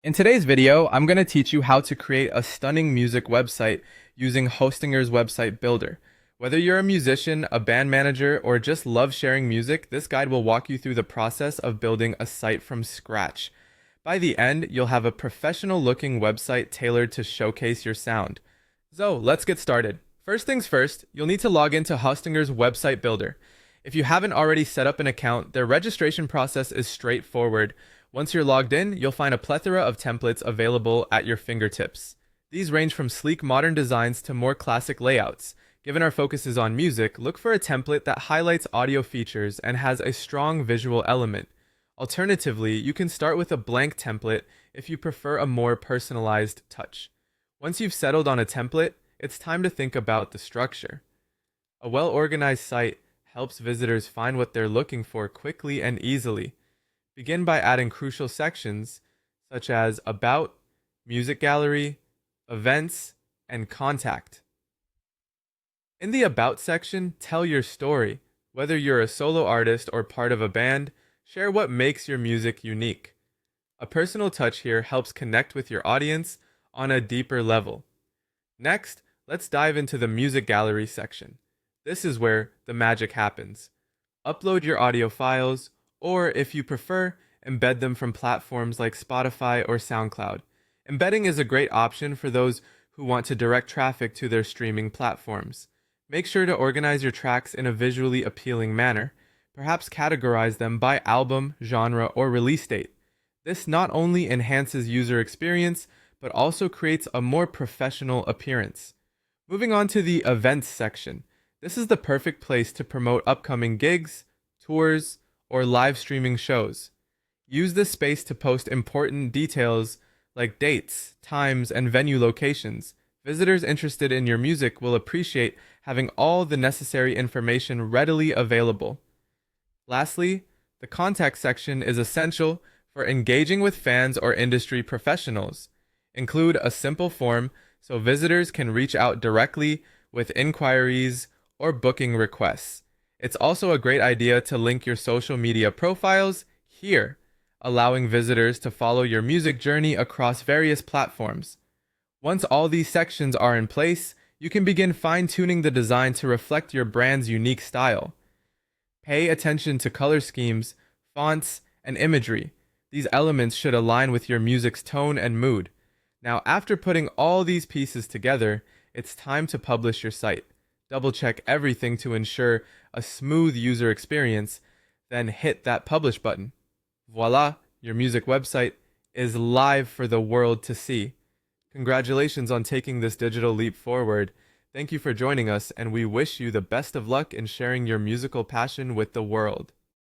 In today's video, I'm going to teach you how to create a stunning music website using Hostinger's Website Builder. Whether you're a musician, a band manager, or just love sharing music, this guide will walk you through the process of building a site from scratch. By the end, you'll have a professional looking website tailored to showcase your sound. So let's get started. First things first, you'll need to log into Hostinger's Website Builder. If you haven't already set up an account, their registration process is straightforward. Once you're logged in, you'll find a plethora of templates available at your fingertips. These range from sleek modern designs to more classic layouts. Given our focus is on music, look for a template that highlights audio features and has a strong visual element. Alternatively, you can start with a blank template if you prefer a more personalized touch. Once you've settled on a template, it's time to think about the structure. A well-organized site helps visitors find what they're looking for quickly and easily. Begin by adding crucial sections such as About, Music Gallery, Events, and Contact. In the About section, tell your story. Whether you're a solo artist or part of a band, share what makes your music unique. A personal touch here helps connect with your audience on a deeper level. Next, let's dive into the Music Gallery section. This is where the magic happens. Upload your audio files, or if you prefer, embed them from platforms like Spotify or SoundCloud. Embedding is a great option for those who want to direct traffic to their streaming platforms. Make sure to organize your tracks in a visually appealing manner. Perhaps categorize them by album, genre, or release date. This not only enhances user experience, but also creates a more professional appearance. Moving on to the Events section. This is the perfect place to promote upcoming gigs, tours, or live streaming shows. Use this space to post important details like dates, times, and venue locations. Visitors interested in your music will appreciate having all the necessary information readily available. Lastly, the contact section is essential for engaging with fans or industry professionals. Include a simple form so visitors can reach out directly with inquiries or booking requests. It's also a great idea to link your social media profiles here, allowing visitors to follow your music journey across various platforms. Once all these sections are in place, you can begin fine-tuning the design to reflect your brand's unique style. Pay attention to color schemes, fonts, and imagery. These elements should align with your music's tone and mood. Now, after putting all these pieces together, it's time to publish your site. Double-check everything to ensure a smooth user experience, then hit that publish button. Voila, your music website is live for the world to see. Congratulations on taking this digital leap forward. Thank you for joining us, and we wish you the best of luck in sharing your musical passion with the world.